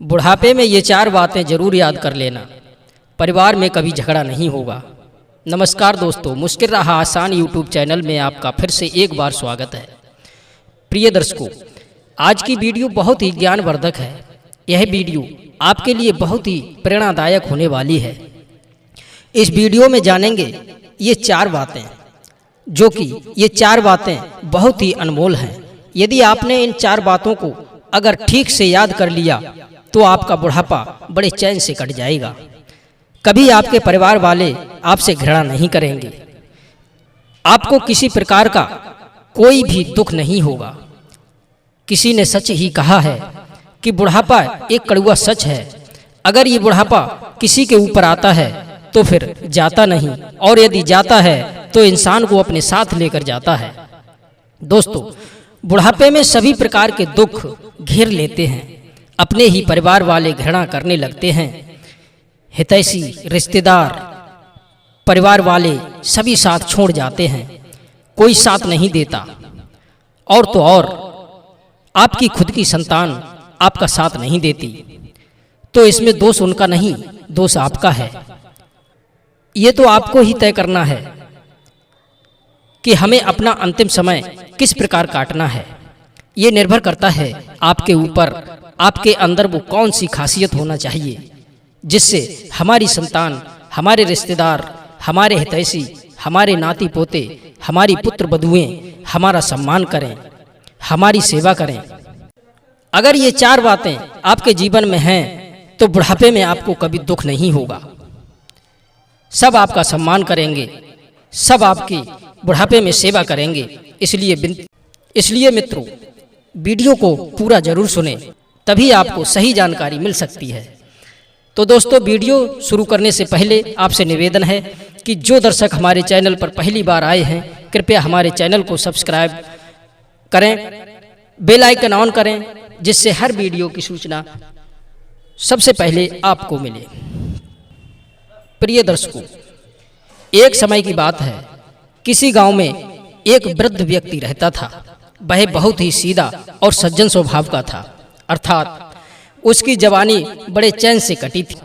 बुढ़ापे में ये 4 बातें जरूर याद कर लेना, परिवार में कभी झगड़ा नहीं होगा। नमस्कार दोस्तों, मुश्किल रहा आसान यूट्यूब चैनल में आपका फिर से एक बार स्वागत है। प्रिय दर्शकों, आज की वीडियो बहुत ही ज्ञानवर्धक है। यह वीडियो आपके लिए बहुत ही प्रेरणादायक होने वाली है। इस वीडियो में जानेंगे ये 4 बातें, जो कि ये 4 बातें बहुत ही अनमोल हैं। यदि आपने इन 4 बातों को अगर ठीक से याद कर लिया तो आपका बुढ़ापा बड़े चैन से कट जाएगा। कभी आपके परिवार वाले आपसे घृणा नहीं करेंगे, आपको किसी प्रकार का कोई भी दुख नहीं होगा। किसी ने सच ही कहा है कि बुढ़ापा एक कड़वा सच है। अगर ये बुढ़ापा किसी के ऊपर आता है तो फिर जाता नहीं, और यदि जाता है तो इंसान को अपने साथ लेकर जाता है। दोस्तों, बुढ़ापे में सभी प्रकार के दुख घेर लेते हैं। अपने ही परिवार वाले घृणा करने लगते हैं, हितैषी रिश्तेदार परिवार वाले सभी साथ छोड़ जाते हैं, कोई साथ नहीं देता। और तो और आपकी खुद की संतान आपका साथ नहीं देती। तो इसमें दोष उनका नहीं, दोष आपका है। ये तो आपको ही तय करना है कि हमें अपना अंतिम समय किस प्रकार काटना है। ये निर्भर करता है आपके ऊपर, आपके अंदर वो कौन सी खासियत होना चाहिए जिससे हमारी संतान, हमारे रिश्तेदार, हमारे हितैषी, हमारे नाती पोते, हमारी पुत्र बधुएं हमारा सम्मान करें, हमारी सेवा करें। अगर ये 4 बातें आपके जीवन में हैं तो बुढ़ापे में आपको कभी दुख नहीं होगा। सब आपका सम्मान करेंगे, सब आपकी बुढ़ापे में सेवा करेंगे। इसलिए मित्रों, वीडियो को पूरा जरूर सुने, तभी आपको सही जानकारी मिल सकती है। तो दोस्तों, वीडियो शुरू करने से पहले आपसे निवेदन है कि जो दर्शक हमारे चैनल पर पहली बार आए हैं, कृपया हमारे चैनल को सब्सक्राइब करें, बेल आइकन ऑन करें, जिससे हर वीडियो की सूचना सबसे पहले आपको मिले। प्रिय दर्शकों, एक समय की बात है, किसी गांव में एक वृद्ध व्यक्ति रहता था। वह बहुत ही सीधा और सज्जन स्वभाव का था, अर्थात उसकी जवानी बड़े चैन से कटी थी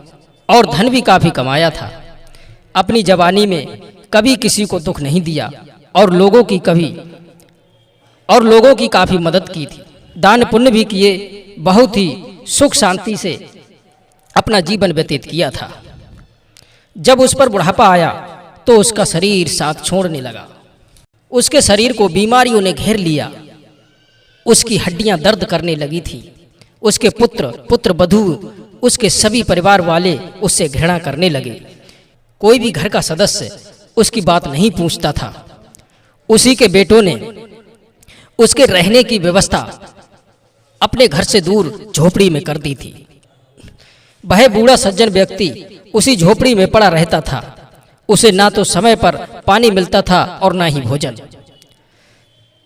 और धन भी काफी कमाया था। अपनी जवानी में कभी किसी को दुख नहीं दिया और लोगों की काफी मदद की थी, दान पुण्य भी किए, बहुत ही सुख शांति से अपना जीवन व्यतीत किया था। जब उस पर बुढ़ापा आया तो उसका शरीर साथ छोड़ने लगा। उसके शरीर को बीमारियों ने घेर लिया, उसकी हड्डियां दर्द करने लगी थी। उसके पुत्र बधू, उसके सभी परिवार वाले उससे घृणा करने लगे। कोई भी घर का सदस्य उसकी बात नहीं पूछता था। उसी के बेटों ने उसके रहने की व्यवस्था अपने घर से दूर झोपड़ी में कर दी थी। वह बूढ़ा सज्जन व्यक्ति उसी झोपड़ी में पड़ा रहता था। उसे ना तो समय पर पानी मिलता था और ना ही भोजन।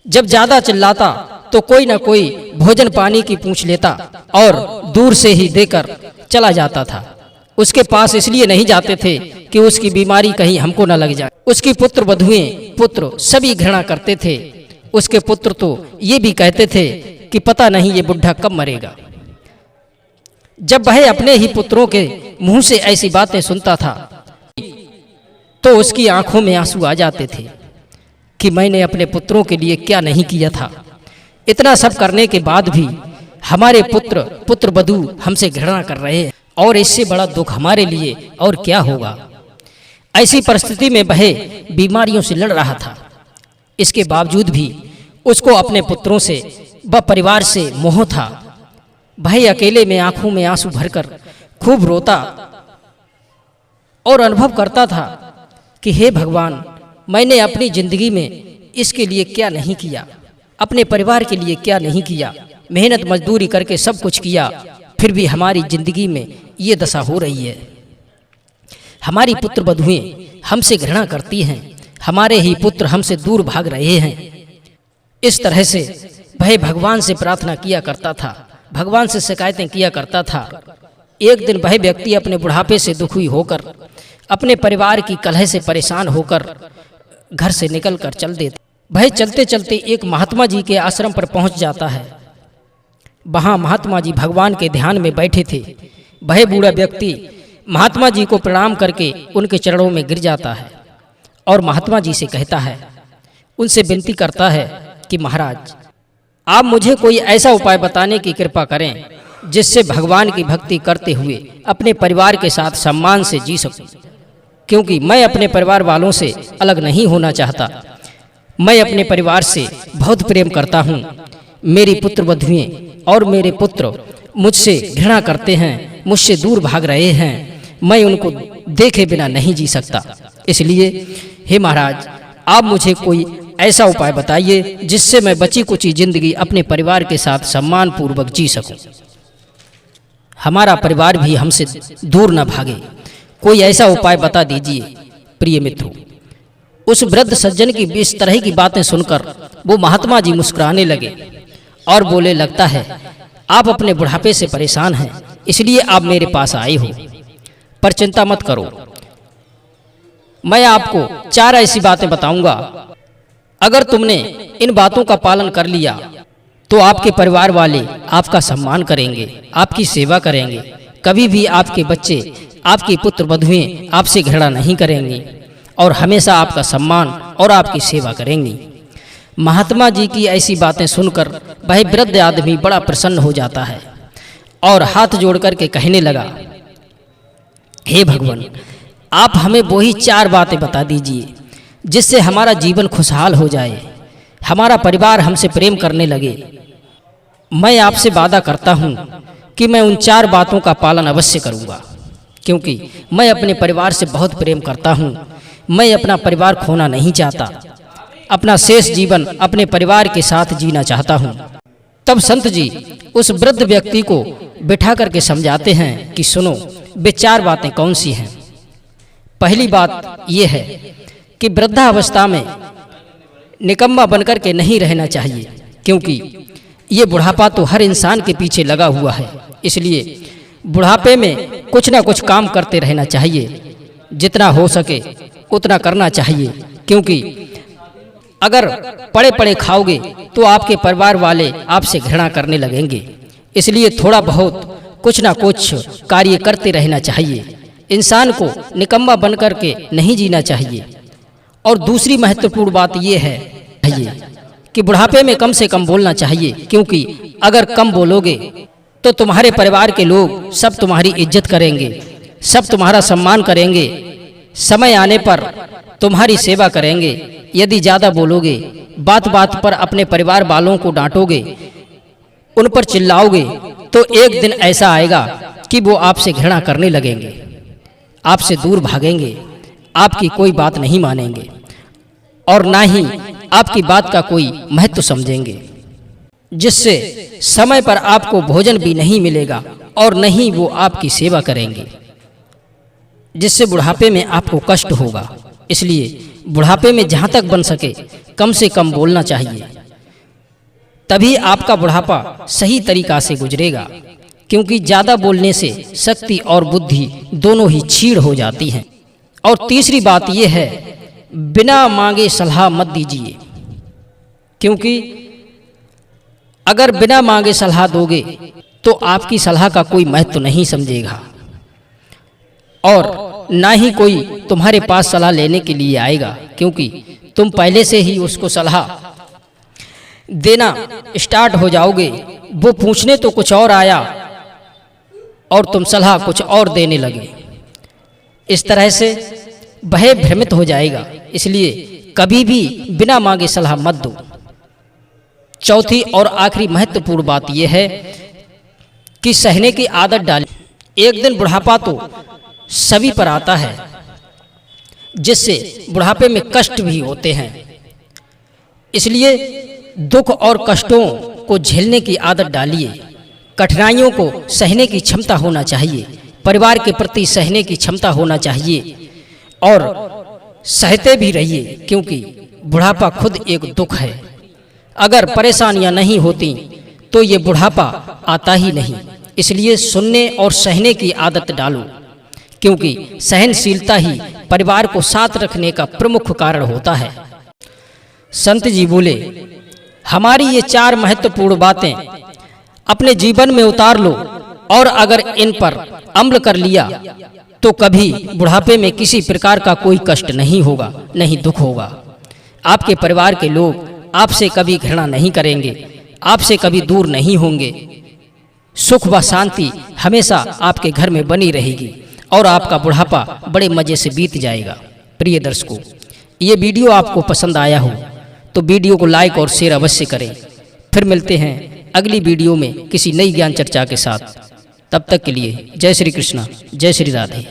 जब ज्यादा चिल्लाता तो कोई ना कोई भोजन पानी की पूछ लेता और दूर से ही देकर चला जाता था। उसके पास इसलिए नहीं जाते थे कि उसकी बीमारी कहीं हमको न लग जाए। उसकी पुत्र बधुएं सभी घृणा करते थे। उसके पुत्र तो ये भी कहते थे कि पता नहीं ये बुढ़ा कब मरेगा। जब वह अपने ही पुत्रों के मुंह से ऐसी बातें सुनता था तो उसकी आंखों में आंसू आ जाते थे कि मैंने अपने पुत्रों के लिए क्या नहीं किया था। इतना सब करने के बाद भी हमारे पुत्र बधू हमसे घृणा कर रहे हैं, और इससे बड़ा दुख हमारे लिए और क्या होगा। ऐसी परिस्थिति में वह बीमारियों से लड़ रहा था। इसके बावजूद भी उसको अपने पुत्रों से व परिवार से मोह था। वह अकेले में आंखों में आंसू भरकर खूब रोता और अनुभव करता था कि हे भगवान, मैंने अपनी जिंदगी में इसके लिए क्या नहीं किया, अपने परिवार के लिए क्या नहीं किया। मेहनत मजदूरी करके सब कुछ किया, फिर भी हमारी जिंदगी में ये दशा हो रही है। हमारी पुत्र बधुएं हमसे घृणा करती हैं, हमारे ही पुत्र हमसे दूर भाग रहे हैं। इस तरह से वह भगवान से प्रार्थना किया करता था, भगवान से शिकायतें किया करता था। एक दिन वह व्यक्ति अपने बुढ़ापे से दुखी होकर, अपने परिवार की कलह से परेशान होकर घर से निकलकर चल देता। वह चलते चलते एक महात्मा जी के आश्रम पर पहुंच जाता है। वहाँ महात्मा जी भगवान के ध्यान में बैठे थे। वह बूढ़ा व्यक्ति महात्मा जी को प्रणाम करके उनके चरणों में गिर जाता है और महात्मा जी से कहता है, उनसे विनती करता है कि महाराज, आप मुझे कोई ऐसा उपाय बताने की कृपा करें जिससे भगवान की भक्ति करते हुए अपने परिवार के साथ सम्मान से जी सकूं, क्योंकि मैं अपने परिवार वालों से अलग नहीं होना चाहता। मैं अपने परिवार से बहुत प्रेम करता हूँ। मेरी पुत्र वधुएं और मेरे पुत्र मुझसे घृणा करते हैं, मुझसे दूर भाग रहे हैं। मैं उनको देखे बिना नहीं जी सकता। इसलिए हे महाराज, आप मुझे कोई ऐसा उपाय बताइए जिससे मैं बची कुची जिंदगी अपने परिवार के साथ सम्मान पूर्वक जी सकूं, हमारा परिवार भी हमसे दूर न भागे। कोई ऐसा उपाय बता दीजिए। प्रिय मित्रों, उस वृद्ध सज्जन की इस तरह की बातें सुनकर वो महात्मा जी मुस्कुराने लगे और बोले, लगता है आप अपने बुढ़ापे से परेशान हैं, इसलिए आप मेरे पास आए हो। पर चिंता मत करो, मैं आपको 4 ऐसी बातें बताऊंगा। अगर तुमने इन बातों का पालन कर लिया तो आपके परिवार वाले आपका सम्मान करेंगे, आपकी सेवा करेंगे। कभी भी आपके बच्चे, आपके पुत्र वधुएं आपसे घृणा नहीं करेंगे और हमेशा आपका सम्मान और आपकी सेवा करेंगी। महात्मा जी की ऐसी बातें सुनकर वह वृद्ध आदमी बड़ा प्रसन्न हो जाता है और हाथ जोड़कर के कहने लगा, हे भगवान, आप हमें वही 4 बातें बता दीजिए जिससे हमारा जीवन खुशहाल हो जाए, हमारा परिवार हमसे प्रेम करने लगे। मैं आपसे वादा करता हूँ कि मैं उन 4 बातों का पालन अवश्य करूँगा, क्योंकि मैं अपने परिवार से बहुत प्रेम करता हूँ। मैं अपना परिवार खोना नहीं चाहता, अपना शेष जीवन अपने परिवार के साथ जीना चाहता हूँ। तब संत जी उस वृद्ध व्यक्ति को बिठा करके समझाते हैं कि सुनो, वे 4 बातें कौन सी हैं। पहली बात यह है कि वृद्धावस्था में निकम्मा बनकर के नहीं रहना चाहिए, क्योंकि ये बुढ़ापा तो हर इंसान के पीछे लगा हुआ है। इसलिए बुढ़ापे में कुछ ना कुछ काम करते रहना चाहिए, जितना हो सके उतना करना चाहिए, क्योंकि अगर पड़े पड़े खाओगे तो आपके परिवार वाले आपसे घृणा करने लगेंगे। इसलिए थोड़ा बहुत कुछ ना कुछ कार्य करते रहना चाहिए। इंसान को निकम्मा बनकर के नहीं जीना चाहिए। और दूसरी महत्वपूर्ण बात यह है कि बुढ़ापे में कम से कम बोलना चाहिए, क्योंकि अगर कम बोलोगे तो तुम्हारे परिवार के लोग सब तुम्हारी इज्जत करेंगे, सब तुम्हारा सम्मान करेंगे, समय आने पर तुम्हारी सेवा करेंगे। यदि ज़्यादा बोलोगे, बात बात पर अपने परिवार वालों को डांटोगे, उन पर चिल्लाओगे, तो एक दिन ऐसा आएगा कि वो आपसे घृणा करने लगेंगे, आपसे दूर भागेंगे, आपकी कोई बात नहीं मानेंगे और ना ही आपकी बात का कोई महत्व समझेंगे, जिससे समय पर आपको भोजन भी नहीं मिलेगा और न ही वो आपकी सेवा करेंगे, जिससे बुढ़ापे में आपको कष्ट होगा। इसलिए बुढ़ापे में जहाँ तक बन सके कम से कम बोलना चाहिए, तभी आपका बुढ़ापा सही तरीका से गुजरेगा, क्योंकि ज़्यादा बोलने से शक्ति और बुद्धि दोनों ही छीड़ हो जाती हैं। और तीसरी बात यह है, बिना मांगे सलाह मत दीजिए, क्योंकि अगर बिना मांगे सलाह दोगे तो आपकी सलाह का कोई महत्व नहीं समझेगा और ना ही कोई तुम्हारे पास सलाह लेने के लिए आएगा, क्योंकि तुम पहले से ही उसको सलाह देना स्टार्ट हो जाओगे। वो पूछने तो कुछ और आया और तुम सलाह कुछ और देने लगे। इस तरह से वह भ्रमित हो जाएगा। इसलिए कभी भी बिना मांगे सलाह मत दो। चौथी और आखिरी महत्वपूर्ण बात यह है कि सहने की आदत डालें। एक दिन बुढ़ापा तो सभी पर आता है, जिससे बुढ़ापे में कष्ट भी होते हैं। इसलिए दुख और कष्टों को झेलने की आदत डालिए। कठिनाइयों को सहने की क्षमता होना चाहिए, परिवार के प्रति सहने की क्षमता होना चाहिए और सहते भी रहिए, क्योंकि बुढ़ापा खुद एक दुख है। अगर परेशानियां नहीं होती तो ये बुढ़ापा आता ही नहीं। इसलिए सुनने और सहने की आदत डालो, क्योंकि सहनशीलता ही परिवार को साथ रखने का प्रमुख कारण होता है। संत जी बोले, हमारी ये 4 महत्वपूर्ण बातें अपने जीवन में उतार लो और अगर इन पर अमल कर लिया तो कभी बुढ़ापे में किसी प्रकार का कोई कष्ट नहीं होगा, नहीं दुख होगा। आपके परिवार के लोग आपसे कभी घृणा नहीं करेंगे, आपसे कभी दूर नहीं होंगे। सुख व शांति हमेशा आपके घर में बनी रहेगी और आपका बुढ़ापा बड़े मज़े से बीत जाएगा। प्रिय दर्शकों, ये वीडियो आपको पसंद आया हो तो वीडियो को लाइक और शेयर अवश्य करें। फिर मिलते हैं अगली वीडियो में किसी नई ज्ञान चर्चा के साथ। तब तक के लिए जय श्री कृष्णा, जय श्री राधे।